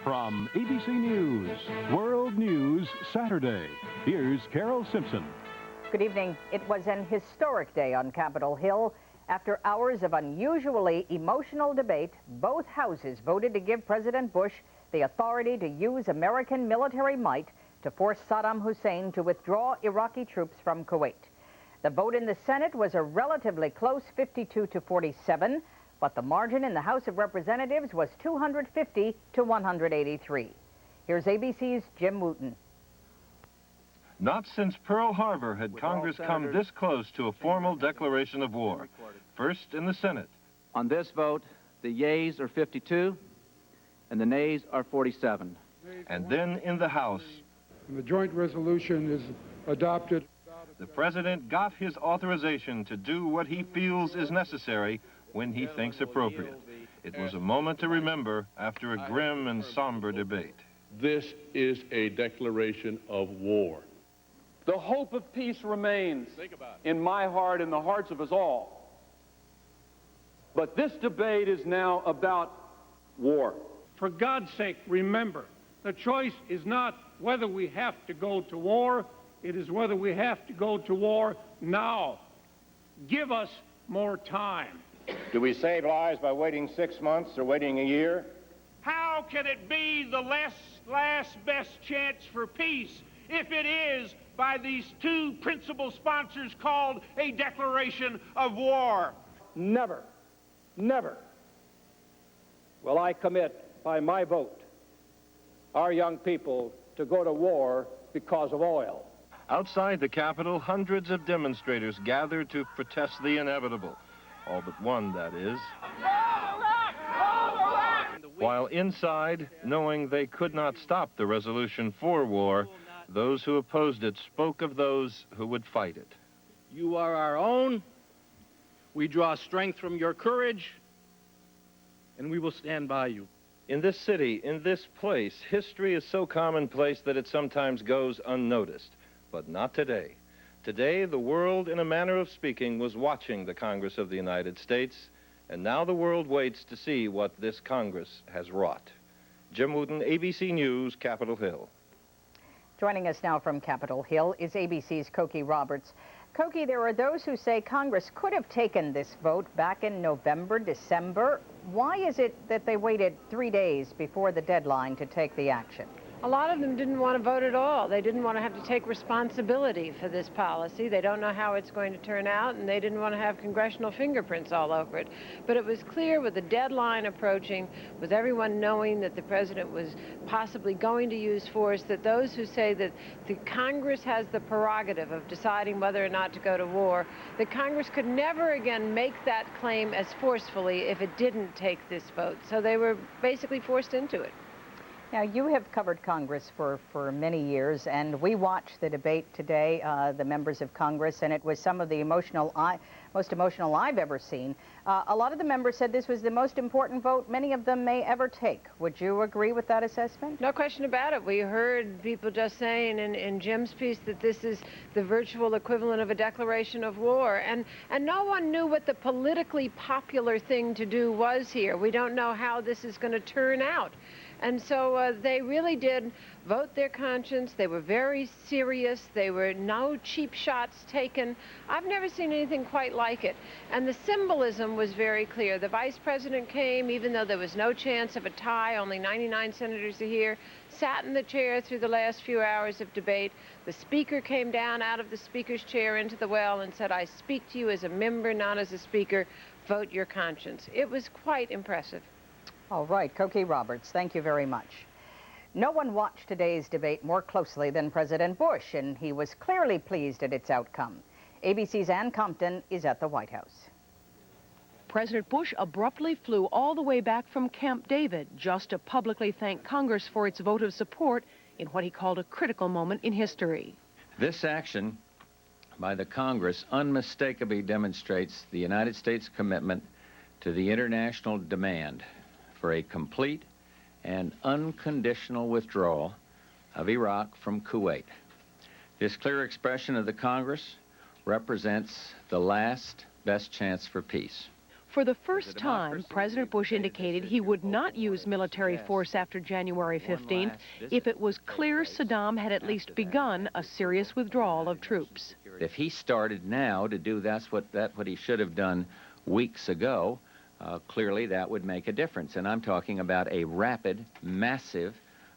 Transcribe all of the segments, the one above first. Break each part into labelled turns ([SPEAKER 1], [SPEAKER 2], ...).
[SPEAKER 1] From ABC News, World News Saturday, here's Carol Simpson.
[SPEAKER 2] Good evening. It was an historic day on Capitol Hill. After hours of unusually emotional debate, both houses voted to give President Bush the authority to use American military might to force Saddam Hussein to withdraw Iraqi troops from Kuwait. The vote in the Senate was a relatively close 52 to 47, but the margin in the House of Representatives was 250 to 183. Here's ABC's Jim Wooten.
[SPEAKER 3] Not since Pearl Harbor had Congress come this close to a formal declaration of war. First in the Senate.
[SPEAKER 4] On this vote, the yeas are 52 and the nays are 47.
[SPEAKER 3] And then in the House.
[SPEAKER 5] The joint resolution is adopted.
[SPEAKER 3] The President got his authorization to do what he feels is necessary when he thinks appropriate. It was a moment to remember after a grim and somber debate.
[SPEAKER 6] This is a declaration of war.
[SPEAKER 7] The hope of peace remains in my heart and the hearts of us all. But this debate is now about war.
[SPEAKER 5] For God's sake, remember, the choice is not whether we have to go to war, it is whether we have to go to war now. Give us more time.
[SPEAKER 8] Do we save lives by waiting 6 months or waiting a year?
[SPEAKER 5] How can it be the last best chance for peace if it is by these two principal sponsors called a declaration of war?
[SPEAKER 9] Never, never will I commit by my vote our young people to go to war because of oil.
[SPEAKER 3] Outside the Capitol, hundreds of demonstrators gathered to protest the inevitable. All but one, that is. While inside, knowing they could not stop the resolution for war, those who opposed it spoke of those who would fight it.
[SPEAKER 9] You are our own. We draw strength from your courage, and we will stand by you.
[SPEAKER 3] In this city, in this place, history is so commonplace that it sometimes goes unnoticed. But not today. Today, the world, in a manner of speaking, was watching the Congress of the United States, and now the world waits to see what this Congress has wrought. Jim Wooten, ABC News, Capitol Hill.
[SPEAKER 2] Joining us now from Capitol Hill is ABC's Cokie Roberts. Cokie, there are those who say Congress could have taken this vote back in November, December. Why is it that they waited 3 days before the deadline to take the action?
[SPEAKER 10] A lot of them didn't want to vote at all. They didn't want to have to take responsibility for this policy. They don't know how it's going to turn out, and they didn't want to have congressional fingerprints all over it. But it was clear with the deadline approaching, with everyone knowing that the president was possibly going to use force, that those who say that the Congress has the prerogative of deciding whether or not to go to war, that Congress could never again make that claim as forcefully if it didn't take this vote. So they were basically forced into it.
[SPEAKER 2] Now, you have covered Congress for many years, and we watched the debate today, the members of Congress, and it was some of the most emotional I've ever seen. A lot of the members said this was the most important vote many of them may ever take. Would you agree with that assessment?
[SPEAKER 10] No question about it. We heard people just saying in Jim's piece that this is the virtual equivalent of a declaration of war, and no one knew what the politically popular thing to do was here. We don't know how this is going to turn out. And so they really did vote their conscience. They were very serious. There were no cheap shots taken. I've never seen anything quite like it. And the symbolism was very clear. The vice president came, even though there was no chance of a tie, only 99 senators are here, sat in the chair through the last few hours of debate. The speaker came down out of the speaker's chair into the well and said, I speak to you as a member, not as a speaker. Vote your conscience. It was quite impressive.
[SPEAKER 2] All right, Cokie Roberts, thank you very much. No one watched today's debate more closely than President Bush, and he was clearly pleased at its outcome. ABC's Ann Compton is at the White House.
[SPEAKER 11] President Bush abruptly flew all the way back from Camp David just to publicly thank Congress for its vote of support in what he called a critical moment in history.
[SPEAKER 4] This action by the Congress unmistakably demonstrates the United States commitment to the international demand for a complete and unconditional withdrawal of Iraq from Kuwait. This clear expression of the Congress represents the last best chance for peace.
[SPEAKER 11] For the first time, President Bush indicated he would not use military force after January 15th if it was clear Saddam had at least begun a serious withdrawal of troops.
[SPEAKER 4] If he started now to do that's what he should have done weeks ago, clearly that would make a difference. And I'm talking about a rapid, massive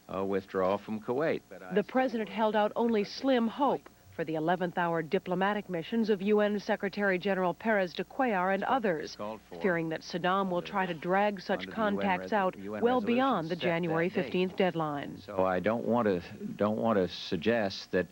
[SPEAKER 4] withdrawal from Kuwait.
[SPEAKER 11] The president held out only slim hope for the 11th hour diplomatic missions of UN Secretary General Pérez de Cuéllar and others, fearing that Saddam will try to drag such contacts out well beyond the January 15th deadline.
[SPEAKER 4] So I don't want to suggest that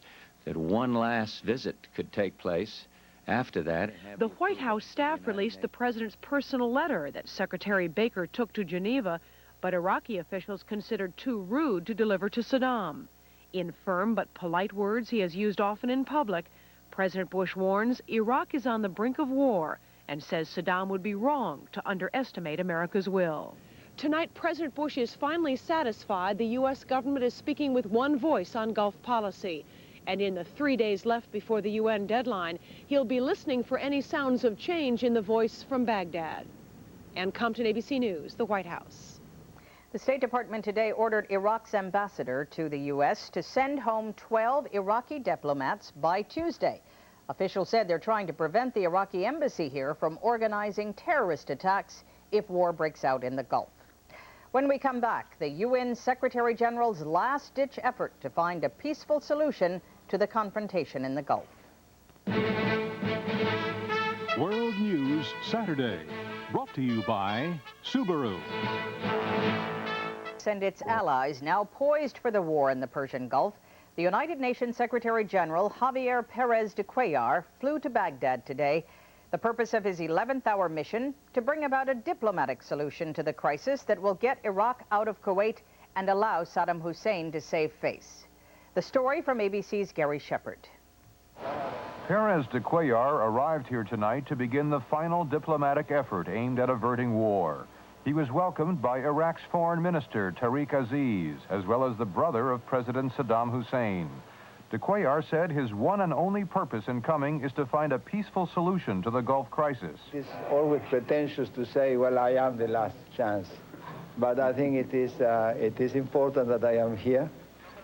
[SPEAKER 4] one last visit could take place after that.
[SPEAKER 11] The White House staff released the president's personal letter that Secretary Baker took to Geneva, but Iraqi officials considered too rude to deliver to Saddam. In firm but polite words he has used often in public, President Bush warns Iraq is on the brink of war and says Saddam would be wrong to underestimate America's will. Tonight, President Bush is finally satisfied the U.S. government is speaking with one voice on Gulf policy. And in the 3 days left before the UN deadline, he'll be listening for any sounds of change in the voice from Baghdad. Ann Compton, ABC News, the White House.
[SPEAKER 2] The State Department today ordered Iraq's ambassador to the U.S. to send home 12 Iraqi diplomats by Tuesday. Officials said they're trying to prevent the Iraqi embassy here from organizing terrorist attacks if war breaks out in the Gulf. When we come back, the UN Secretary General's last-ditch effort to find a peaceful solution to the confrontation in the Gulf.
[SPEAKER 1] World News Saturday, brought to you by Subaru.
[SPEAKER 2] And its allies now poised for the war in the Persian Gulf. The United Nations Secretary General Javier Pérez de Cuéllar flew to Baghdad today. The purpose of his 11th hour mission to bring about a diplomatic solution to the crisis that will get Iraq out of Kuwait and allow Saddam Hussein to save face. The story from ABC's Gary Shepard.
[SPEAKER 12] Pérez de Cuéllar arrived here tonight to begin the final diplomatic effort aimed at averting war. He was welcomed by Iraq's Foreign Minister, Tariq Aziz, as well as the brother of President Saddam Hussein. De Cuéllar said his one and only purpose in coming is to find a peaceful solution to the Gulf crisis.
[SPEAKER 13] It's always pretentious to say, well, I am the last chance. But I think it is important that I am here.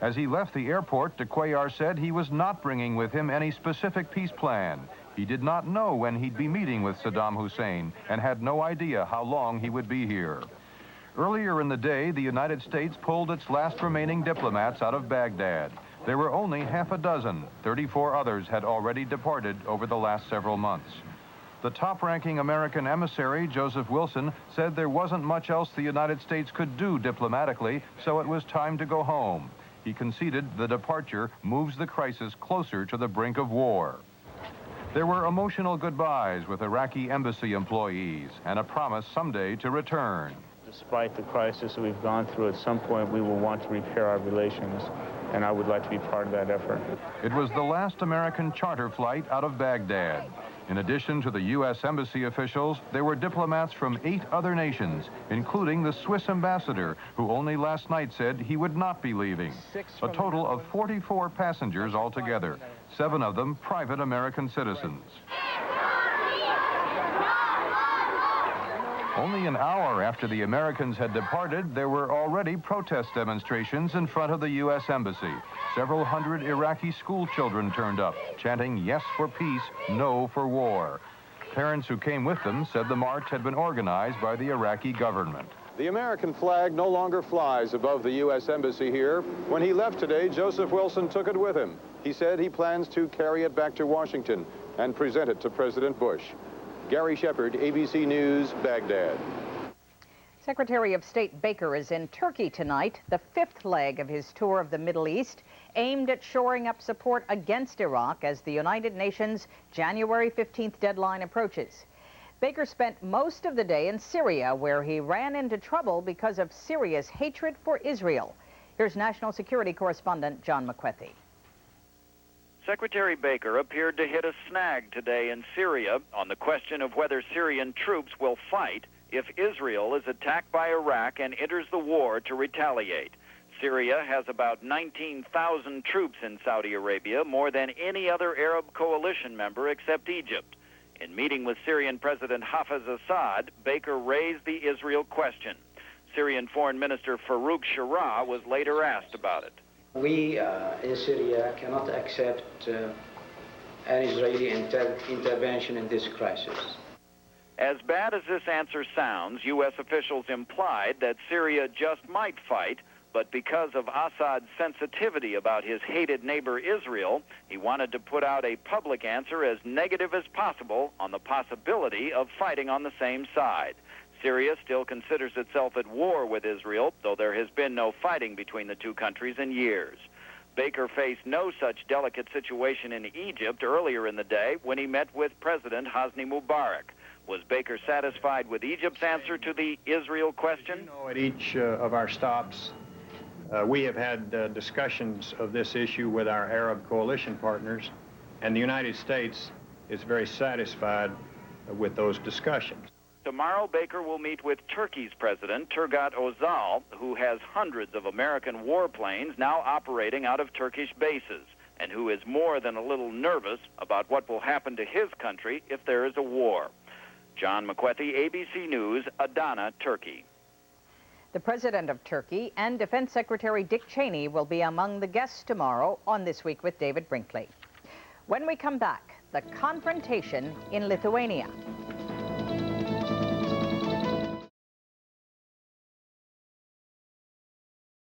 [SPEAKER 12] As he left the airport, de Cuéllar said he was not bringing with him any specific peace plan. He did not know when he'd be meeting with Saddam Hussein and had no idea how long he would be here. Earlier in the day, the United States pulled its last remaining diplomats out of Baghdad. There were only half a dozen. 34 others had already departed over the last several months. The top-ranking American emissary, Joseph Wilson, said there wasn't much else the United States could do diplomatically, so it was time to go home. He conceded the departure moves the crisis closer to the brink of war. There were emotional goodbyes with Iraqi embassy employees and a promise someday to return.
[SPEAKER 14] Despite the crisis that we've gone through, at some point we will want to repair our relations, and I would like to be part of that effort.
[SPEAKER 12] It was the last American charter flight out of Baghdad. In addition to the U.S. embassy officials, there were diplomats from 8 other nations, including the Swiss ambassador, who only last night said he would not be leaving. A total of 44 passengers altogether, 7 of them private American citizens. Only an hour after the Americans had departed, there were already protest demonstrations in front of the U.S. Embassy. Several hundred Iraqi school children turned up, chanting yes for peace, no for war. Parents who came with them said the march had been organized by the Iraqi government.
[SPEAKER 15] The American flag no longer flies above the U.S. Embassy here. When he left today, Joseph Wilson took it with him. He said he plans to carry it back to Washington and present it to President Bush. Gary Shepard, ABC News, Baghdad.
[SPEAKER 2] Secretary of State Baker is in Turkey tonight, the 5th leg of his tour of the Middle East, aimed at shoring up support against Iraq as the United Nations January 15th deadline approaches. Baker spent most of the day in Syria, where he ran into trouble because of Syria's hatred for Israel. Here's National Security Correspondent John McWethy.
[SPEAKER 16] Secretary Baker appeared to hit a snag today in Syria on the question of whether Syrian troops will fight if Israel is attacked by Iraq and enters the war to retaliate. Syria has about 19,000 troops in Saudi Arabia, more than any other Arab coalition member except Egypt. In meeting with Syrian President Hafez Assad, Baker raised the Israel question. Syrian Foreign Minister Farouk Shara was later asked about it.
[SPEAKER 17] We in Syria cannot accept an Israeli intervention in this crisis.
[SPEAKER 16] As bad as this answer sounds, U.S. officials implied that Syria just might fight, but because of Assad's sensitivity about his hated neighbor Israel, he wanted to put out a public answer as negative as possible on the possibility of fighting on the same side. Syria still considers itself at war with Israel, though there has been no fighting between the two countries in years. Baker faced no such delicate situation in Egypt earlier in the day when he met with President Hosni Mubarak. Was Baker satisfied with Egypt's answer to the Israel question?
[SPEAKER 18] You know, at each of our stops, we have had discussions of this issue with our Arab coalition partners, and the United States is very satisfied with those discussions.
[SPEAKER 16] Tomorrow, Baker will meet with Turkey's President, Turgut Özal, who has hundreds of American warplanes now operating out of Turkish bases, and who is more than a little nervous about what will happen to his country if there is a war. John McWethy, ABC News, Adana, Turkey.
[SPEAKER 2] The President of Turkey and Defense Secretary Dick Cheney will be among the guests tomorrow on This Week with David Brinkley. When we come back, the confrontation in Lithuania.